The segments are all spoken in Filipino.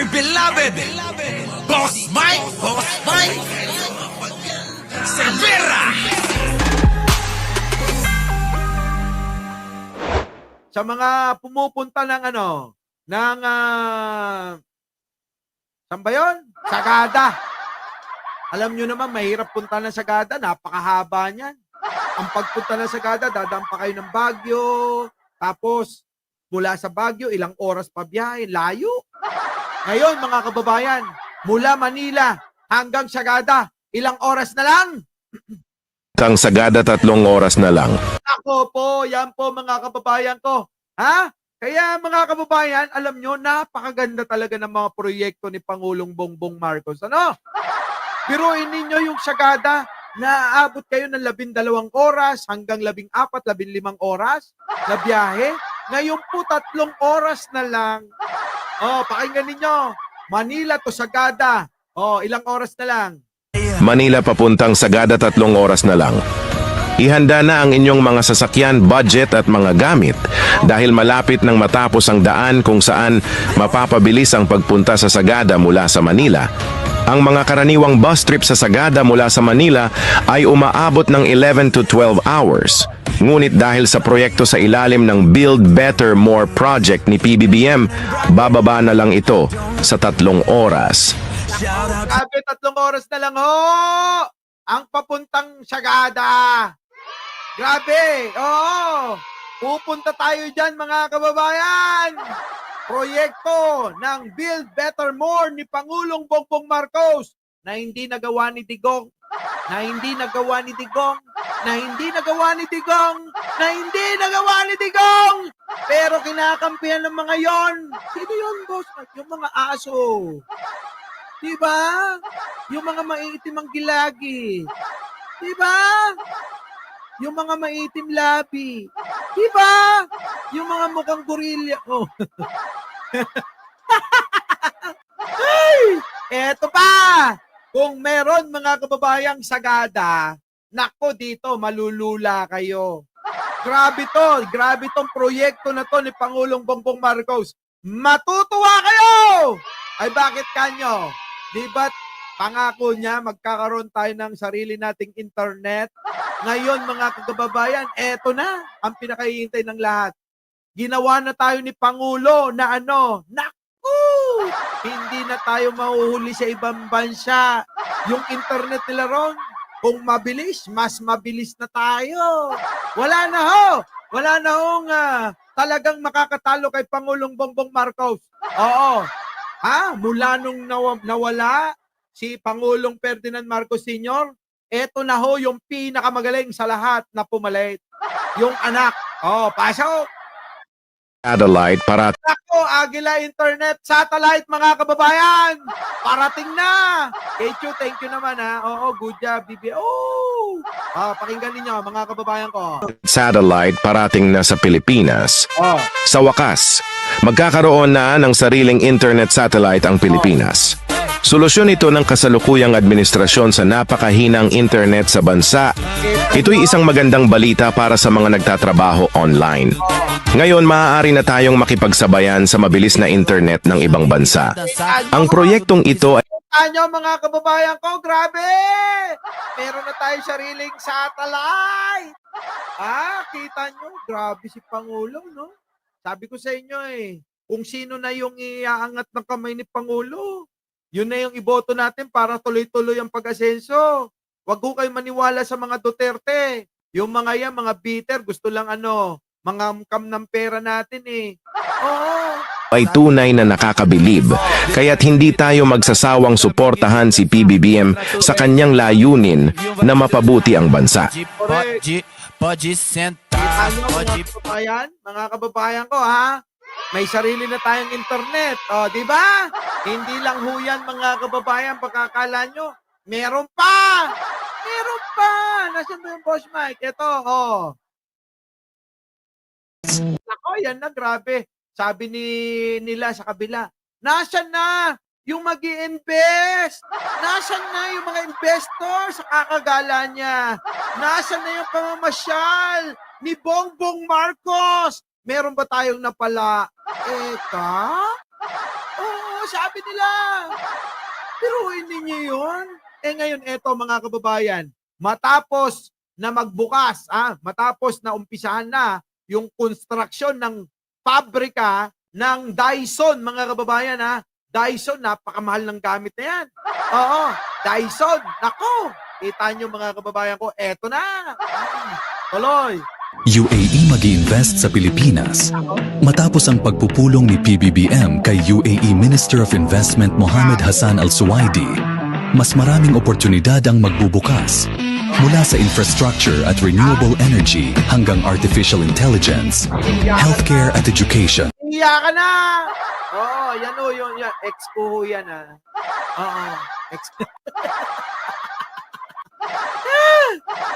dear beloved, Boss Mike, Cervera. Sa mga pumupunta ng saan ba yun? Sagada. Alam nyo naman, mahirap punta ng Sagada, napakahaba niyan. Ang pagpunta ng Sagada, dadaan pa kayo ng Baguio, tapos mula sa Baguio, ilang oras pa biyahe, layo. Ngayon, mga kababayan, mula Manila hanggang Sagada, ilang oras na lang? Ang Sagada 3 oras na lang. Ako po, yan po mga kababayan ko. Ha? Kaya mga kababayan, alam nyo, napakaganda talaga ng mga proyekto ni Pangulong Bongbong Marcos. Ano? Biruin ninyo yung Sagada, naaabot kayo ng 12 oras hanggang 14, 15 oras na biyahe. Ngayon po 3 oras na lang. Pakinggan ninyo. Manila to Sagada. Ilang oras na lang? Manila papuntang Sagada 3 oras na lang. Ihanda na ang inyong mga sasakyan, budget at mga gamit dahil malapit nang matapos ang daan kung saan mapapabilis ang pagpunta sa Sagada mula sa Manila. Ang mga karaniwang bus trip sa Sagada mula sa Manila ay umaabot ng 11 to 12 hours. Ngunit dahil sa proyekto sa ilalim ng Build Better More project ni PBBM, bababa na lang ito sa 3 oras. Sabi, 3 oras na lang ang papuntang Sagada. Grabe, pupunta tayo dyan mga kababayan. Proyekto ng Build Better More ni Pangulong Bongbong Marcos na hindi nagawa ni Digong, na hindi nagawa ni Digong, na hindi nagawa ni Digong, na hindi nagawa ni Digong. Pero kinakampihan ng mga yon. Sino yun, boss? Yung mga aso. Diba? Yung mga maiitim ang gilagi. Diba? Yung mga maiitim labi. Diba? Yung mga mukhang gorilla. Ay! Eto pa! Kung meron mga kababayang Sagada, nako dito, malulula kayo. Grabe tong proyekto na to ni Pangulong Bongbong Marcos. Matutuwa kayo! Ay bakit kanyo? Di ba't pangako niya magkakaroon tayo ng sarili nating internet? Ngayon mga kababayan, eto na ang pinakahihintay ng lahat. Ginawa na tayo ni Pangulo na naku! Hindi na tayo mahuhuli sa ibang bansa. Yung internet nila ron, kung mabilis, mas mabilis na tayo. Wala na hong talagang makakatalo kay Pangulong Bongbong Marcos. Oo. Mula nung nawala si Pangulong Ferdinand Marcos Sr., eto na yung pinakamagaling sa lahat na pumalit. Yung anak. Pasok! Satellite para Ako, Agila Internet Satellite mga kababayan. Parating na. Thank you naman good job, Bibi. Pakinggan ninyo mga kababayan ko. satellite parating na sa Pilipinas. Sa wakas, magkakaroon na ng sariling internet satellite ang Pilipinas. Solusyon ito ng kasalukuyang administrasyon sa napakahinang internet sa bansa. Ito'y isang magandang balita para sa mga nagtatrabaho online. Ngayon, maaari na tayong makipagsabayan sa mabilis na internet ng ibang bansa. Ang proyektong ito ay Mga kababayan ko, grabe! Meron na tayong sariling satellite. Kita nyo, grabe si Pangulo, no? Sabi ko sa inyo kung sino na yung iaangat ng kamay ni Pangulo, yun na yung iboto natin para tuloy-tuloy ang pag-asenso. Wag ko kayo maniwala sa mga Duterte. Yung mga yan, mga bitter, gusto lang mga kam ng pera natin ay tunay na nakakabilib, kaya't hindi tayo magsasawang suportahan si PBBM sa kanyang layunin na mapabuti ang bansa. Pode sentar, mga kababayan ko may sarili na tayong internet. Di ba? Hindi lang yan mga kababayan, pagkakala nyo, meron pa! Meron pa! Nasaan ba yung Boss Mike? Ito, Ako, yan na, grabe. Sabi nila sa kabila, nasaan na yung mag-i-invest? Nasaan na yung mga investor sa kakagala niya? Nasaan na yung pamamasyal ni Bongbong Marcos? Meron ba tayong napala? Eka? Oo, sabi nila. Piruin ninyo yun. Ngayon, eto mga kababayan, matapos na magbukas, matapos na umpisahan na yung construction ng pabrika ng Dyson, mga kababayan, Dyson, napakamahal ng gamit na yan. Oo, Dyson, nako. Kita nyo mga kababayan ko, eto na. Tuloy. UAE mag-iinvest sa Pilipinas. Matapos ang pagpupulong ni PBBM kay UAE Minister of Investment Mohammed Hassan Al-Suwaidi, mas maraming oportunidad ang magbubukas. Mula sa infrastructure at renewable energy hanggang artificial intelligence, healthcare at education. Iya ka na! Oo, yan o, yun, yan. Expo ho yan, Oo, expo.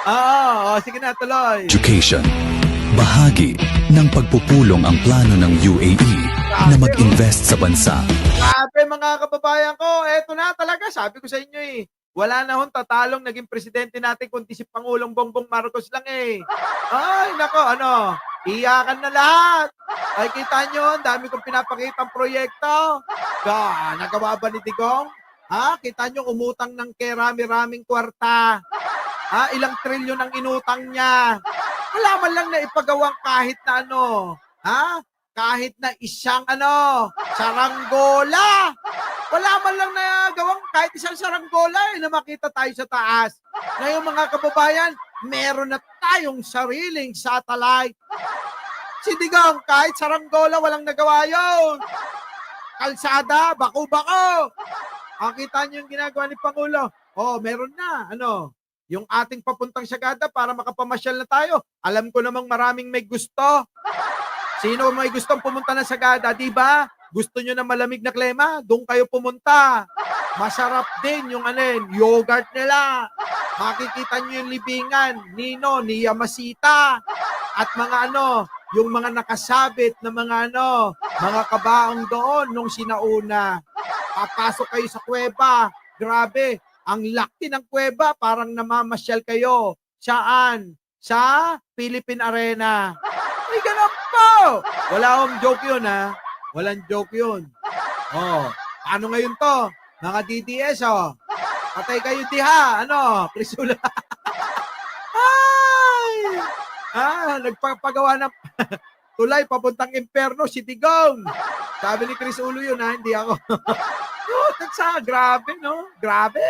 Oo, sige na, tuloy. Education. Bahagi ng pagpupulong ang plano ng UAE na mag-invest sa bansa. Grabe mga kababayan ko, eto na talaga, sabi ko sa inyo wala na hong tatalong naging presidente natin kundi si Pangulong Bongbong Marcos lang Ay, nako, iyakan na lahat. Ay, kita nyo, dami kong pinapakitang proyekto. Nagawa ba ni Digong? Kita nyo, umutang ng kerami-raming kwarta. Ilang trilyon ang inutang niya. Wala man lang na ipagawang kahit na kahit na isang saranggola. Wala man lang na gawang kahit isang saranggola na makita tayo sa taas. Ngayon mga kababayan, meron na tayong sariling satellite. Si Digong, kahit saranggola, walang nagawa yun. Kalsada, bako-bako. Kita niyo yung ginagawa ni Pangulo. Meron na. Yung ating papuntang Sagada para makapamasyal na tayo. Alam ko namang maraming may gusto. Sino may gustong pumunta na Sagada, di ba? Gusto nyo na malamig na klima? Doon kayo pumunta. Masarap din yung yogurt nila. Makikita nyo yung libingan, Nino, ni Yamasita. At mga yung mga nakasabit na mga mga kabaong doon nung sinauna. Papasok kayo sa kuweba. Grabe, ang laki ng kuweba, parang namamasyal kayo. Saan? Sa Philippine Arena. Ay, ganun po. Wala akong joke yun, Walang joke yun. Ano ngayon to? Mga DDS, Patay kayo diha. Prisula. Ay! Nagpapagawa ng tulay papuntang impyerno si Digong. Sabi ni Chris Ulo yun, hindi ako. Grabe, Grabe.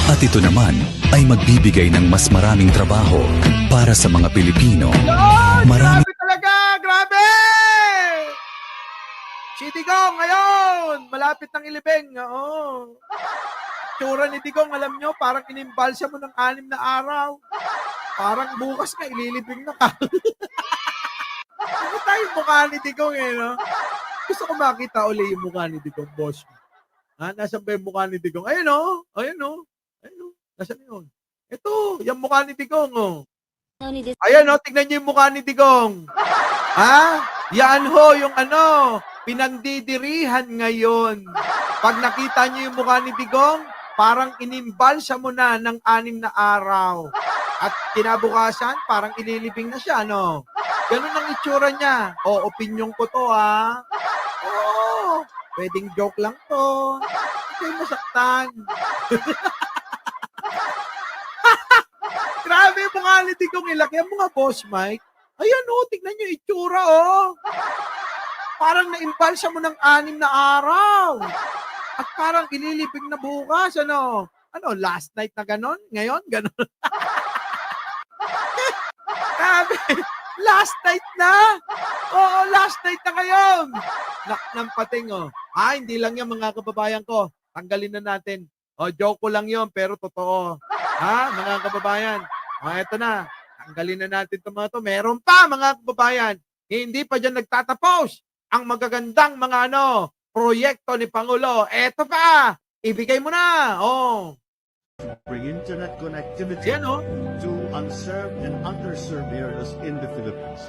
At ito naman ay magbibigay ng mas maraming trabaho para sa mga Pilipino. Grabe talaga! Grabe! Si Digong ngayon, malapit ng ilibing. Tsura ni Digong, alam nyo, parang inimbalsa mo ng 6 na araw. Parang bukas na, ililibing na ka. Ano tayo yung mukha ni Digong Gusto ko makita uli yung mukha ni Digong, boss. Nasaan ba yung mukha ni Digong? Ayun, nasaan yun? Ito, yung mukha ni Digong, Ayan, tignan nyo yung mukha ni Digong. Yan ho, yung pinagdidirihan ngayon. Pag nakita nyo yung mukha ni Digong, parang inimbalsa mo na ng 6 na araw. At kinabukasan, parang ililibing na siya, Ganun ang itsura niya. Opinyon ko to, pwedeng joke lang to. Hindi masaktan. Grabe yung mukha ni Digong, ilaki ang mga boss, Mike. Ayan, tignan nyo yung itsura, Parang naimbalsa mo ng 6 na araw. At parang ililibing na bukas, last night na ganon? Ngayon, ganon? Grabe, last night na? Oo, last night na ngayon. Ng pating, hindi lang yan mga kababayan ko. Tanggalin na natin. Joke ko lang yon pero totoo. Mga kababayan. Eto na. Tanggalin na natin itong mga to. Meron pa, mga kababayan. Hindi pa dyan nagtatapos ang magagandang mga proyekto ni Pangulo. Eto pa. Ibigay mo na. Bring internet connectivity Yan, to unserved and underserved areas in the Philippines.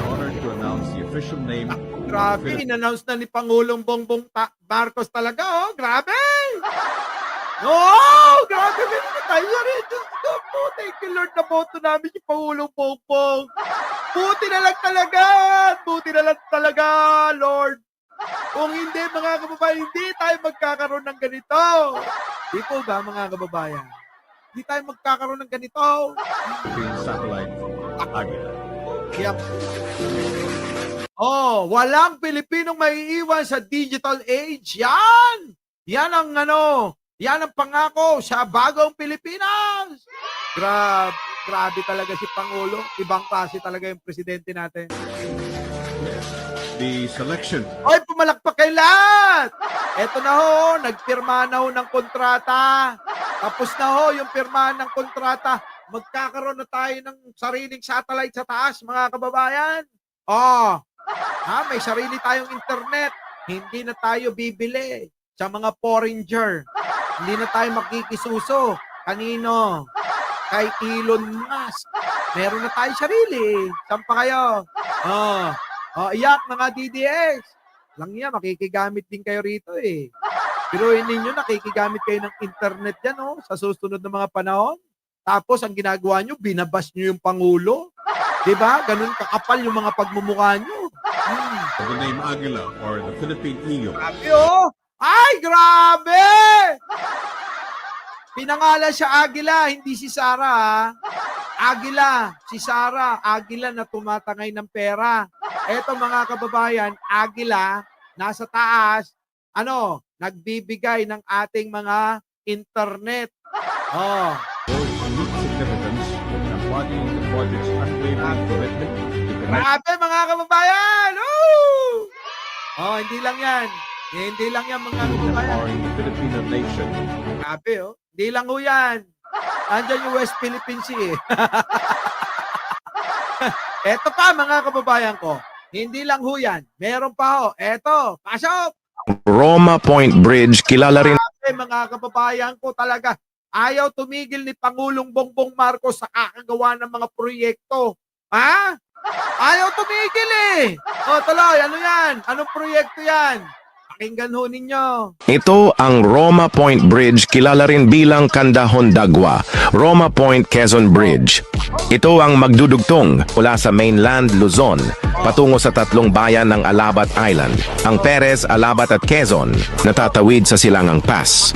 Honored to announce the official name of the Grabe, Philippines. in-announce na ni Pangulong Bongbong Marcos talaga, Grabe! Grabe, meron na tayo rin. Diyos ko po, thank you Lord, na boto namin si Pangulong Bongbong. Buti na lang talaga, Lord. Kung hindi, mga kababayan, hindi tayo magkakaroon ng ganito. Di po ba, mga kababayan? Hindi tayo magkakaroon ng ganito. Philippine satellite Agila. Yep. Oh, walang Pilipinong maiiwan sa digital age. Yan! Yan ang yan ang pangako sa bagong Pilipinas. Grabe talaga si Pangulo. Ibang klase talaga yung presidente natin. The selection Oy, pumalakpak kayo lahat! Eto na ho, nagpirma na ho ng kontrata. Tapos na ho yung pirmahan ng kontrata. Magkakaroon na tayo ng sariling satellite sa taas, mga kababayan. Oh, may sarili tayong internet. Hindi na tayo bibili sa mga foreigner. Hindi na tayo makikisuso. Kanino? Kay Elon Musk. Meron na tayo sarili. Saan pa kayo? Iyak mga DDS. Lang yan, makikigamit din kayo rito eh. Pero ninyo, nakikigamit kayo ng internet yan sa susunod na mga panahon. Tapos ang ginagawa nyo, binabas nyo yung Pangulo. Diba? Ganun kakapal yung mga pagmumukha nyo. of the name Agila or the Philippine Eagle. Grabe oh! Ay, grabe! Pinangalan siya Agila, hindi si Sara ha. Agila, si Sara, Agila na tumatangay ng pera. Eto mga kababayan, Agila, nasa taas, nagbibigay ng ating mga internet. Oh. Those unique significance embodying the project's unwavering commitment to connect Grabe mga kababayan! Woo! Hindi lang yan. Hindi lang yan mga kababayan. empowering the Filipino nation. Grabe Hindi lang ho yan. Andyan yung West Philippine Sea eh. Eto pa mga kababayan ko. Hindi lang ho yan. Meron pa ho. Eto, pasok! Roma Point Bridge, kilala rin Mga kababayan ko talaga. Ayaw tumigil ni Pangulong Bongbong Marcos sa kakagawa ng mga proyekto. Ha? Ayaw tumigil eh. Tuloy, ano yan? Anong proyekto yan? Pakinggan ho ninyo. ito ang Roma Point Bridge, kilala rin bilang Kandahon Dagwa, Roma Point Quezon Bridge. Ito ang magdudugtong mula sa mainland Luzon patungo sa tatlong bayan ng Alabat Island, ang Perez, Alabat at Quezon, natatawid sa Silangang Pass.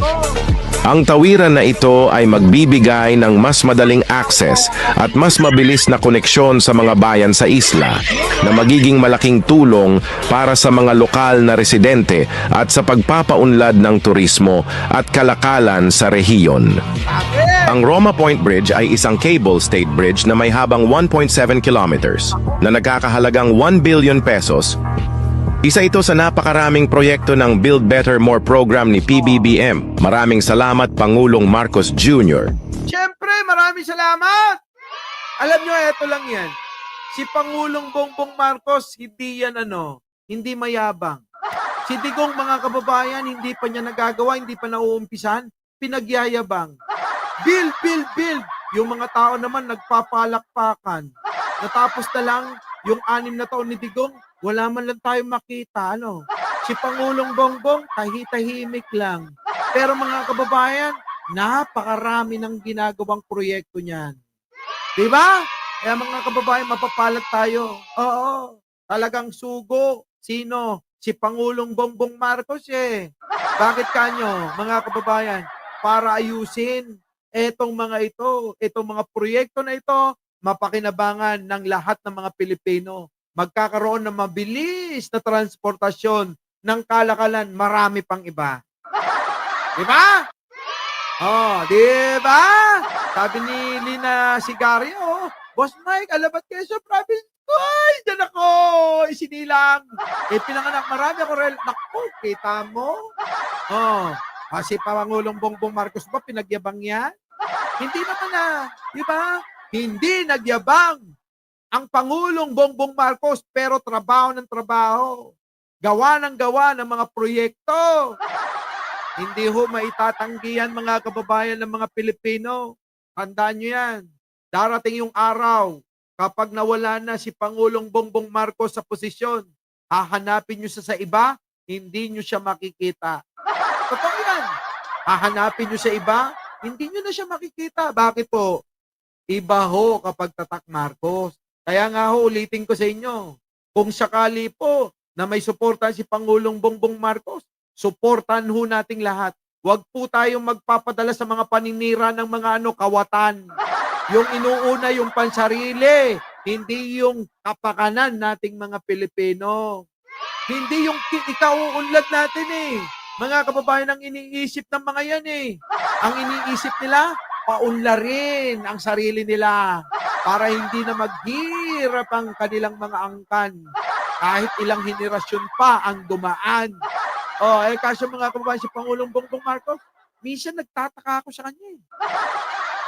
Ang tawiran na ito ay magbibigay ng mas madaling access at mas mabilis na koneksyon sa mga bayan sa isla na magiging malaking tulong para sa mga lokal na residente at sa pagpapaunlad ng turismo at kalakalan sa rehiyon. Ang Roma Point Bridge ay isang cable-stayed bridge na may habang 1.7 kilometers na nagkakahalagang 1 billion pesos. Isa ito sa napakaraming proyekto ng Build Better More program ni PBBM. Maraming salamat Pangulong Marcos Jr. Siyempre, maraming salamat. Alam nyo, eto lang yan. Si Pangulong Bongbong Marcos, hindi yan hindi mayabang. Si Digong mga kababayan, hindi pa niya nagagawa, hindi pa nauumpisan, pinagyayabang. Build, build, build. Yung mga tao naman nagpapalakpakan. Natapos na lang yung 6 na taon ni Digong, wala man lang tayo makita, Si Pangulong Bongbong, tahitahimik lang. Pero mga kababayan, napakarami ng ginagawang proyekto niyan. Diba? Kaya mga kababayan, mapapalad tayo. Oo, talagang sugo. Sino? Si Pangulong Bongbong Marcos eh. Bakit kanyo, mga kababayan? Para ayusin etong mga ito, itong mga proyekto na ito, mapakinabangan ng lahat ng mga Pilipino. Magkakaroon ng mabilis na transportasyon ng kalakalan, marami pang iba. Diba? Diba? Sabi ni Lina Sigario, Boss Mike, Alabat Quezon Province, ay, dyan ako, isinilang. Pinanganak marami ako, naku, kita mo? Si Pangulong Bongbong Marcos ba, pinagyabang yan? Hindi naman diba? Hindi nagyabang ang Pangulong Bongbong Marcos, pero trabaho ng trabaho. Gawa ng mga proyekto. Hindi ho maitatanggihan mga kababayan ng mga Pilipino. Tandaan nyo yan. Darating yung araw, kapag nawala na si Pangulong Bongbong Marcos sa posisyon, hahanapin nyo sa iba, hindi nyo siya makikita. Totoo yan. Hahanapin nyo sa iba, hindi nyo na siya makikita. Bakit po? Iba ho kapag tatak Marcos. Kaya nga ho, ulitin ko sa inyo, kung sakali po na may suportahan si Pangulong Bongbong Marcos. Suportahan ho nating lahat. Huwag po tayong magpapadala sa mga paninira ng mga kawatan. Yung inuuna yung pansarili, hindi yung kapakanan nating mga Pilipino. Hindi yung ikauunlad natin eh. Mga kababayan ang iniisip ng mga yan eh. Ang iniisip nila, paunlarin ang sarili nila para hindi na maghirap ang kanilang mga angkan. Kahit ilang henerasyon pa ang dumaan. Kasi mga kababayan, si Pangulong Bongbong Marcos, minsan nagtataka ako sa kanya eh.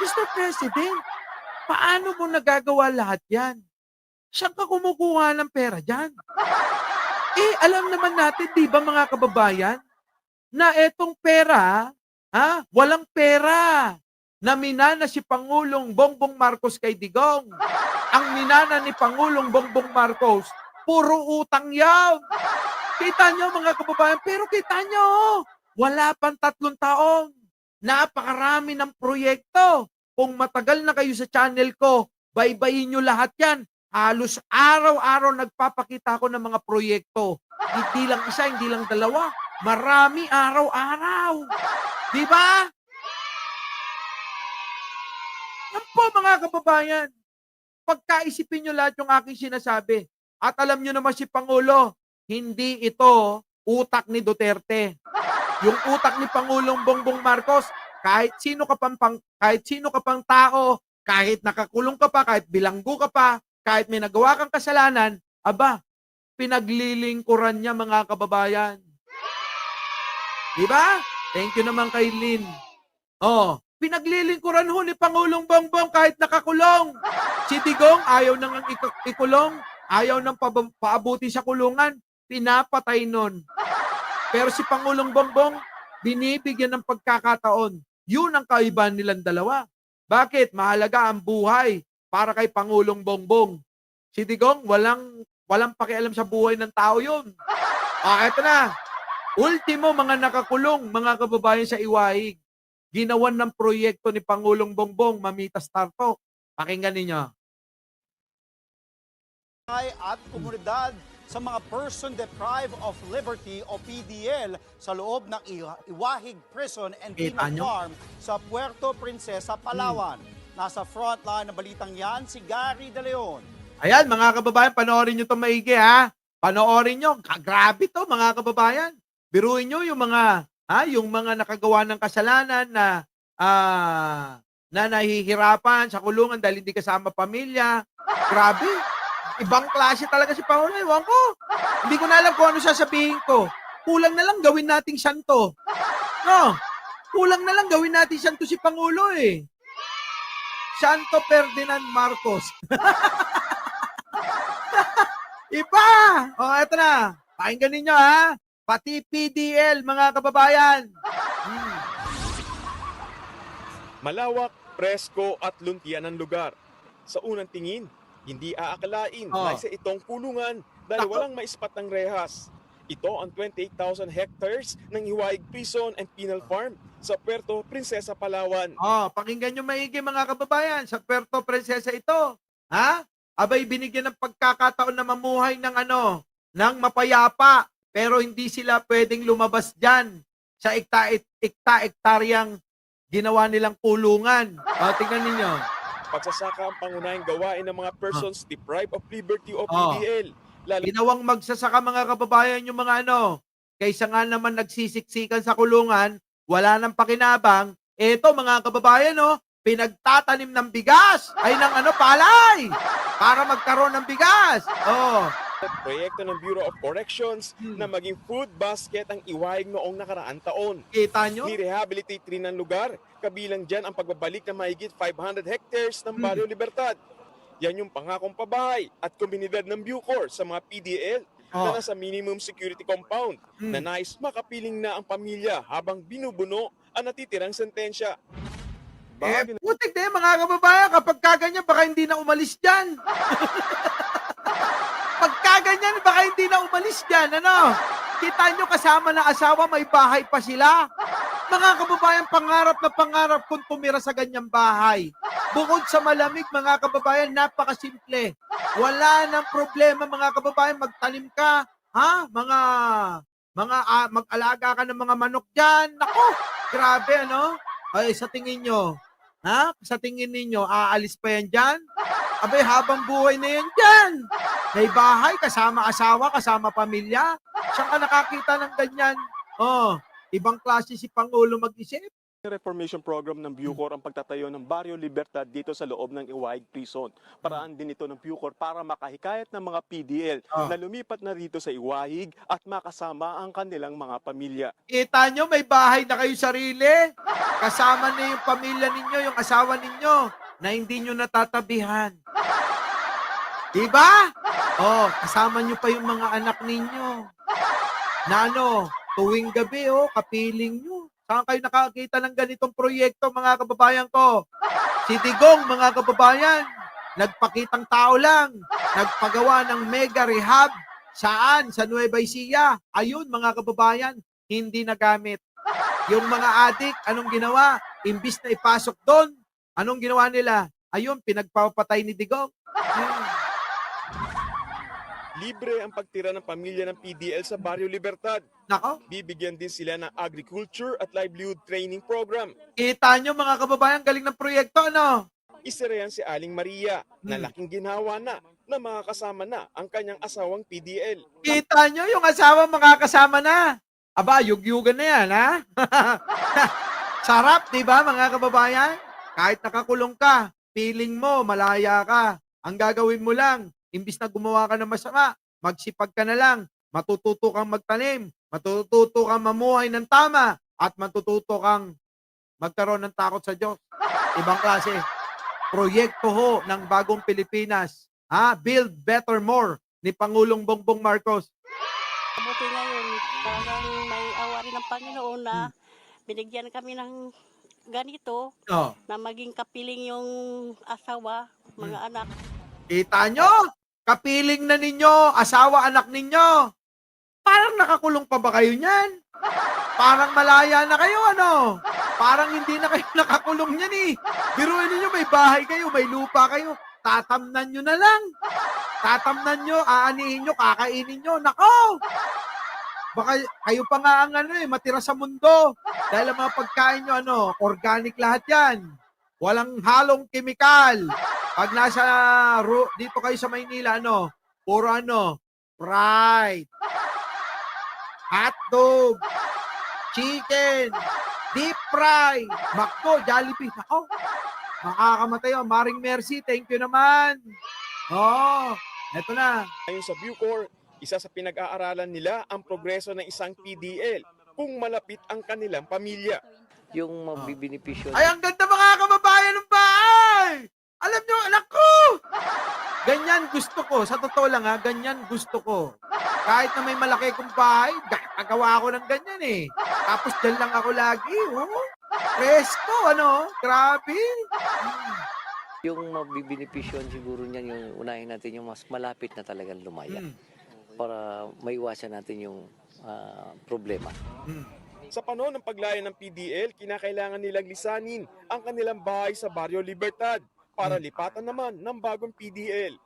Mr. President, paano mo nagagawa lahat yan? Saan ka kumukuha ng pera dyan? Alam naman natin, di ba mga kababayan, na etong pera, walang pera na minana si Pangulong Bongbong Marcos kay Digong. Ang minana ni Pangulong Bongbong Marcos, puro utang yan. Kita nyo mga kababayan, pero kita nyo, wala pang 3 taon. Napakarami ng proyekto. Kung matagal na kayo sa channel ko, baybayin nyo lahat yan. Halos araw-araw nagpapakita ko ng mga proyekto. Hindi lang isa, hindi lang dalawa. Marami araw-araw. Di ba? Yan po mga kababayan. Pagkaisipin nyo lahat yung aking sinasabi. At alam nyo naman si Pangulo, hindi ito utak ni Duterte. Yung utak ni Pangulong Bongbong Marcos, kahit sino ka pang tao, kahit nakakulong ka pa, kahit bilanggo ka pa, kahit may nagawa kang kasalanan, pinaglilingkuran niya mga kababayan. Diba? Thank you naman kay Lynn. Pinaglilingkuran ho ni Pangulong Bongbong kahit nakakulong. Si Digong ayaw nang ikulong, ayaw nang paabuti sa kulungan, pinapatay nun. Pero si Pangulong Bongbong, binibigyan ng pagkakataon. Yun ang kaibahan nilang dalawa. Bakit? Mahalaga ang buhay para kay Pangulong Bongbong. Si Digong, walang pakialam sa buhay ng tao yun. Eto na. Ultimo mga nakakulong, mga kababayan sa Iwahig. Ginawan ng proyekto ni Pangulong Bongbong, Mamita Starto. Pakinggan ninyo. At komunidad sa mga person deprived of liberty o PDL sa loob ng Iwahig Prison and Penal Farm sa Puerto Princesa, Palawan. Nasa frontline ng balitang yan si Gary De Leon. Ayan mga kababayan, panoorin nyo itong maigi ha. Panoorin nyo, grabe to mga kababayan. Biruin nyo yung mga nakagawa ng kasalanan na nahihirapan sa kulungan dahil hindi kasama pamilya. Grabe. Ibang klase talaga si Pangulo. Ewan ko. Hindi ko na alam kung ano sasabihin ko. Kulang na lang gawin nating santo. No? Kulang na lang gawin nating santo si Pangulo eh. Santo Ferdinand Marcos. Iba! Eto na. Pakinggan ninyo ha. Pati PDL, mga kababayan. Malawak, presko at luntian ang lugar. Sa unang tingin, hindi aakalain na isa itong kulungan dahil walang maispat ng rehas. Ito ang 28,000 hectares ng Iwahig Prison and Penal Farm sa Puerto Princesa, Palawan. Pakinggan nyo maigi mga kababayan. Sa Puerto Princesa ito. Abay binigyan ng pagkakataon na mamuhay ng mapayapa. Pero hindi sila pwedeng lumabas dyan sa ektaryang ginawa nilang kulungan. Tingnan ninyo. Pagsasaka ang pangunahing gawain ng mga persons deprived of liberty o PDL. Ginawang magsasaka mga kababayan yung mga kaysa nga naman nagsisiksikan sa kulungan, wala nang pakinabang. Eto mga kababayan pinagtatanim ng bigas ay ng palay para magkaroon ng bigas. Proyekto ng Bureau of Corrections na maging food basket ang Iwahig noong nakaraang taon. Kita nyo? Ni-rehabilitate rin ang lugar, kabilang dyan ang pagbabalik ng mahigit 500 hectares ng Barrio Libertad. Yan yung pangakong pabahay at komunidad ng Bucor sa mga PDL na nasa minimum security compound na nais makapiling na ang pamilya habang binubuno ang natitirang sentensya. Putik na mga kababayan, kapag kaganyan baka hindi na umalis dyan. Pagkaganyan, baka hindi na umalis dyan, Kita nyo kasama na asawa, may bahay pa sila. Mga kababayan, pangarap kung tumira sa ganyang bahay. Bukod sa malamig, mga kababayan, napakasimple. Wala nang problema, mga kababayan, magtanim ka Mag-alaga ka ng mga manok diyan. Nako, grabe ano? Ay, sa tingin nyo, sa tingin ninyo, aalis pa yan diyan? Abay, habang buhay na yan diyan. May bahay, kasama asawa, kasama pamilya. Saan ka nakakita ng ganyan? Ibang klase si Pangulo mag-isip. Reformation program ng Bucor ang pagtatayo ng Barrio Libertad dito sa loob ng Iwahig Prison. Paraan din ito ng Bucor para makahikayat ng mga PDL na lumipat na rito sa Iwahig at makasama ang kanilang mga pamilya. Kita nyo, may bahay na kayo sarili. Kasama na yung pamilya ninyo, yung asawa ninyo, na hindi nyo natatabihan. Diba? Kasama nyo pa yung mga anak ninyo. Na tuwing gabi, kapiling nyo. Saan kayo nakakita ng ganitong proyekto, mga kababayan ko? Si Digong, mga kababayan, nagpakitang tao lang, nagpagawa ng mega rehab. Saan? Sa Nueva Ecija. Ayun, mga kababayan, hindi nagamit. Yung mga adik, anong ginawa? Imbis na ipasok doon, anong ginawa nila? Ayun, pinagpapatay ni Digong. Libre ang pagtira ng pamilya ng PDL sa Barrio Libertad. Nako, Bibigyan din sila ng agriculture at livelihood training program. kita nyo, mga kababayan, galing ng proyekto, ano? Isa riyan si Aling Maria na laking ginhawa na makakasama na ang kanyang asawang PDL. Kita nyo, yung asawa makakasama na. Aba, yugyugan na yan, ha? Sarap, di ba, mga kababayan? Kahit nakakulong ka, feeling mo, malaya ka. Ang gagawin mo lang, imbis na gumawa ka ng masama, magsipag ka na lang, matututo kang magtanim, matututo kang mamuhay ng tama, at matututo kang magkaroon ng takot sa Diyos. Ibang klase. Proyekto ho ng Bagong Pilipinas. Build Better More ni Pangulong Bongbong Marcos. Mabuti ngayon, talagang may awa rin ng Panginoon na binigyan kami ng ganito, na maging kapiling yung asawa, mga anak. Kita nyo? Kapiling na ninyo, asawa, anak ninyo. Parang nakakulong pa ba kayo niyan? Parang malaya na kayo, ano? Parang hindi na kayo nakakulong niyan eh. Biruin ninyo, may bahay kayo, may lupa kayo. Tatamnan nyo na lang. Tatamnan nyo, aanihin nyo, kakainin nyo. Nako! Baka kayo pa nga ang matira sa mundo. Dahil ang mga pagkain nyo, organic lahat yan. Walang halong kemikal. Pag nasa dito kayo sa Maynila, puro fried, hotdog, chicken, deep fry, McDo, Jollibee. Ako, makakamatay yun. Maring Mercy, thank you naman. Eto na. Ayon sa Bucor, isa sa pinag-aaralan nila ang progreso ng isang PDL kung malapit ang kanilang pamilya. Yung mabibinipisyo. Ay, ang ganda, mga kababayan ng bahay! Alam nyo, anak ko! Ganyan gusto ko. Sa totoo lang ganyan gusto ko. Kahit na may malaki kong bahay, gagawa ako ng ganyan eh. Tapos dyan lang ako lagi. Presko, grabe. Yung mabibinipisyon siguro niyan, yung unahin natin yung mas malapit na talagang lumaya. Para maiwasan natin yung problema. Sa panahon ng paglaya ng PDL, kinakailangan nilang lisanin ang kanilang bahay sa Barrio Libertad para lipatan naman ng bagong PDL.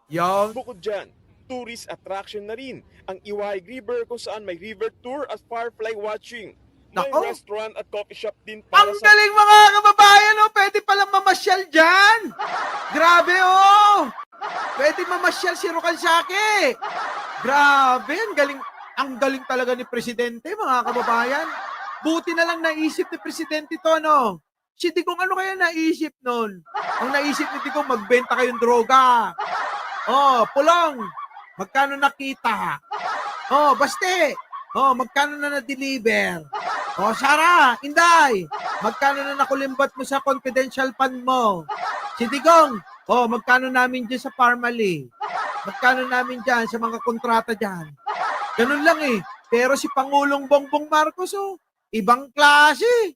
Bukod dyan, tourist attraction na rin ang Iwahig River kung saan may river tour at firefly watching. May restaurant at coffee shop din para ang galing, mga kababayan, pwede palang mamasyal dyan. Grabe, pwede mamasyal si Rocansaki. Grabe, ang galing talaga ni Presidente, mga kababayan. Buti na lang naisip ni Presidente to, Si Digong, ano kaya naisip nun? Ang naisip ni Digong, magbenta kayong droga. Pulong, magkano nakita? Baste, magkano na na-deliver? Sara, Inday, magkano na nakulimbat mo sa confidential fund mo? Si Digong, magkano namin dyan sa Parmalee? Magkano namin dyan sa mga kontrata dyan? Ganun lang eh. Pero si Pangulong Bongbong Marcos, ibang klase.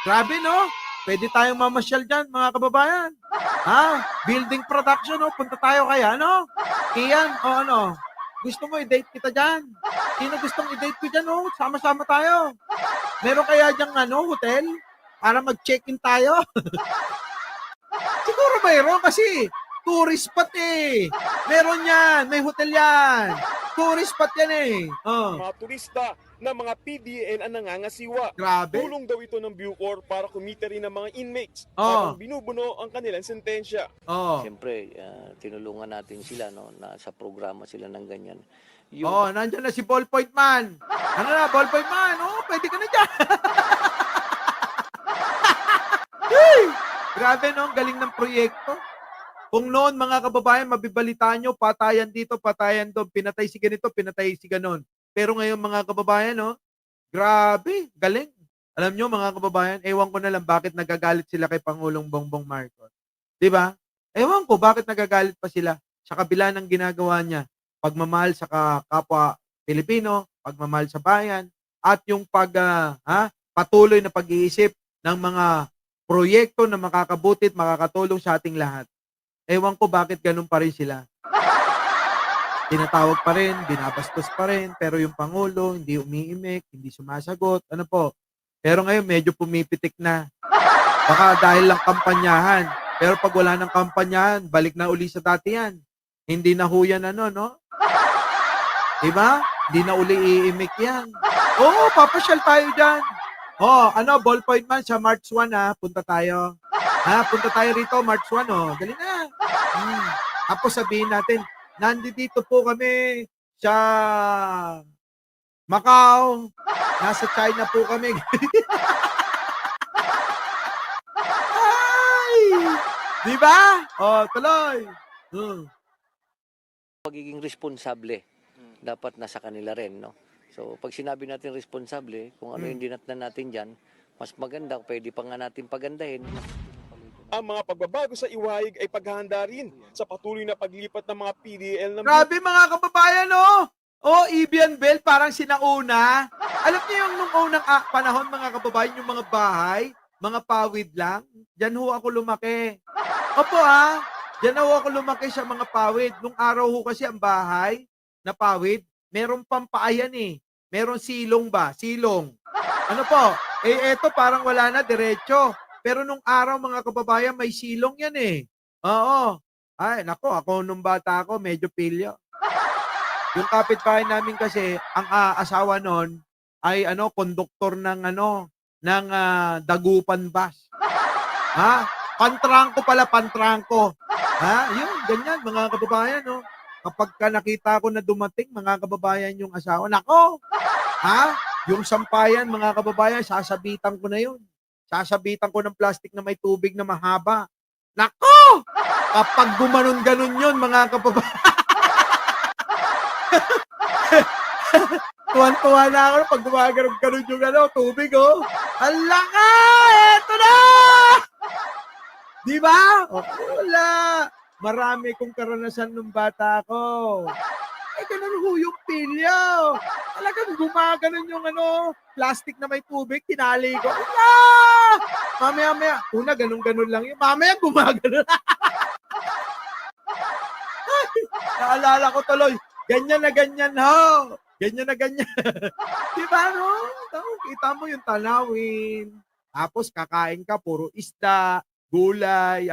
Grabe, Pwede tayong mamasyal dyan, mga kababayan. Building production, punta tayo kaya, Iyan, gusto mo i-date kita dyan? Sino gustong i-date ko dyan, Sama-sama tayo. Meron kaya dyang, hotel? Para mag-check-in tayo? Siguro mayroon kasi tourist spot eh. Meron yan, may hotel yan. Tourist spot yan eh. Oh. Mga turista na mga PDL ang nangangasiwa. Grabe. Tulong daw ito ng Bucor para kumita rin ng mga inmates Oh. habang binubuno ang kanilang sentensya. Oh. Siyempre, tinulungan natin sila, no, na sa programa sila ng ganyan. Yung Oh, nandiyan na si Ballpoint Man. Ano na, Ballpoint Man? Oh, pwede ka na dyan. Hey! Grabe no, ang galing ng proyekto. Kung noon mga kababayan, mabibalitaan nyo, patayan dito, patayan doon, pinatay si ganito, pinatay si ganon. Pero ngayon mga kababayan, no, grabe, galing. Alam nyo mga kababayan, ewan ko na lang bakit nagagalit sila kay Pangulong Bongbong Marcos. 'Di ba? Ewan ko bakit nagagalit pa sila sa kabila ng ginagawa niya. Pagmamahal sa kapwa Pilipino, pagmamahal sa bayan, at yung patuloy na pag-iisip ng mga proyekto na makakabuti at makakatulong sa ating lahat. Ewan ko bakit ganun pa rin sila. Tinatawag pa rin, binabastos pa rin, pero yung Pangulo hindi umiimik, hindi sumasagot, ano po. Pero ngayon medyo pumipitik na. Baka dahil lang kampanyahan. Pero pag wala ng kampanyahan, balik na uli sa dati yan. Hindi na ho yan ano, no? Diba? Hindi na uli iimik yan. Oo, papasyal tayo dyan. Ballpoint Man sa March 1 punta tayo. Punta tayo rito, March 1 Dali na. Tapos sabihin natin, nandito po kami sa Macau. Nasa China po kami. Ay! Diba? Tuloy. pagiging responsable, dapat nasa kanila rin, no? So, pag sinabi natin responsable, kung ano yung dinatnan natin dyan, mas maganda, pwede pa nga natin pagandahin. Ang mga pagbabago sa iwahig ay paghahanda rin sa patuloy na paglipat ng mga PDL ng Grabe mga kababayan, no? Ibian Bell, parang sinauna. Alam niyo yung nung unang panahon, mga kababayan, yung mga bahay, mga pawid lang, dyan ho ako lumaki. Opo dyan ho ako lumaki sa mga pawid. Nung araw ho kasi ang bahay na pawid, merong pampaayan eh. Merong silong ba? Silong. Ano po? Eto parang wala na, diretso. Pero nung araw, mga kababayan, may silong yan eh. Oo. Ay, nako, ako nung bata ako, medyo pilyo. Yung kapitbahay namin kasi, ang asawa nun ay konduktor ng dagupan bus. Pantrangko pala, pantrangko. Yun, ganyan, mga kababayan, no? Kapag nakita ko na dumating, mga kababayan, yung asawa, nako, yung sampayan, mga kababayan, sasabitan ko na yun. Sasabitan ko ng plastic na may tubig na mahaba. Nako! Kapag gumanon-ganon yun, mga kababayan. Tuwan-tuwa na ako pag gumaganon-ganon yung tubig, Ala ka! Eto na! Di ba? Wala. Marami kong karanasan nung bata ako. Ganun ho yung pilyo. Talagang gumaganon yung plastic na may tubig, tinali ko. Mamaya. Una, ganun-ganun lang yun. Mamaya, gumaganon. Naalala ko tuloy, ganyan na ganyan ho. Ganyan na ganyan. Diba, no? Kita mo yung tanawin. Tapos, kakain ka, puro isda, gulay,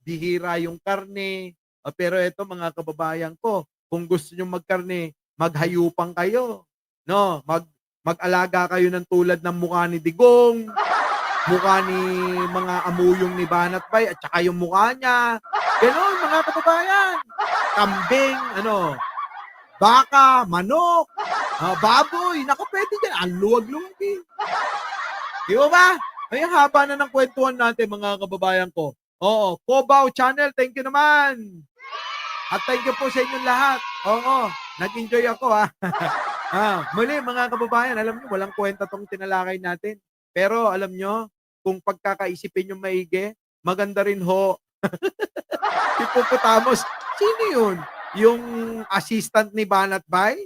bihira yung karne. Pero ito, mga kababayan ko, kung gusto nyo magkarne, maghayupang kayo. No, mag-alaga kayo ng tulad ng mukha ni Digong, mukha ni mga amuyong ni Banat Bay, at saka yung mukha niya. Ganon, mga kababayan. Kambing, baka, manok, baboy. Naku, pwede dyan. Ang luwag-luwag eh. Di ba? Ay, haba na ng kwentuhan natin, mga kababayan ko. Oo, Cubao Channel, thank you naman. At thank you po sa inyong lahat. Oo, nag-enjoy ako muli mga kababayan, alam niyo, walang kwenta tong tinalakay natin. Pero alam niyo, kung pagkakaisipin niyo maigi, maganda rin ho. Hippopotamus, sino yun? Yung assistant ni Banat Bay?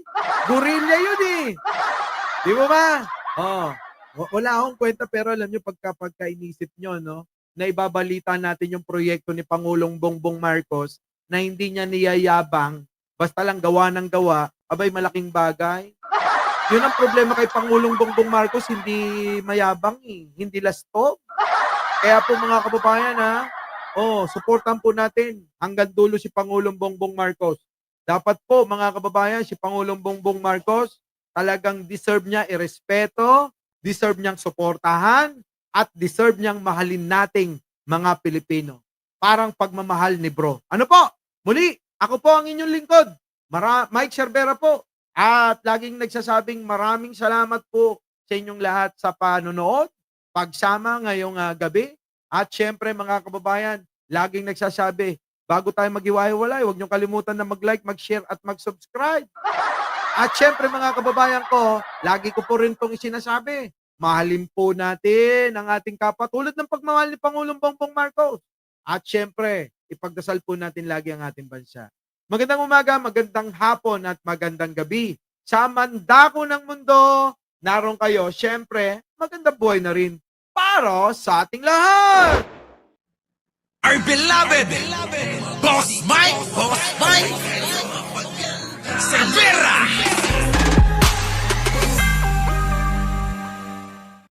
Gorilla yun eh. Di ba? Wala akong kwenta pero alam niyo, pagka-inisip niyo, no, na ibabalita natin yung proyekto ni Pangulong Bongbong Marcos na hindi niya niyayabang, basta lang gawa ng gawa, abay malaking bagay. Yun ang problema kay Pangulong Bongbong Marcos, hindi mayabang hindi lastog. Kaya po mga kababayan suportan po natin hanggang dulo si Pangulong Bongbong Marcos. Dapat po mga kababayan, si Pangulong Bongbong Marcos, talagang deserve niya irespeto, deserve niyang suportahan, at deserve niyang mahalin nating mga Pilipino. Parang pagmamahal ni bro. Ano po? Muli, ako po ang inyong lingkod. Mike Cervera po. At laging nagsasabing maraming salamat po sa inyong lahat sa panonood, pagsama ngayong gabi. At syempre mga kababayan, laging nagsasabi, bago tayo maghiwa-hiwalay, huwag niyong kalimutan na mag-like, mag-share at mag-subscribe. At syempre mga kababayan ko, lagi ko po rin itong isinasabi, mahalin po natin ang ating kapwa tulad ng pagmamahal ni Pangulong Bongbong Marcos. At syempre, ipagdasal po natin lagi ang ating bansa. Magandang umaga, magandang hapon at magandang gabi. Sa mandako ng mundo, naroon kayo, syempre, magandang buhay na rin para sa ating lahat. Our beloved Boss Mike Cervera.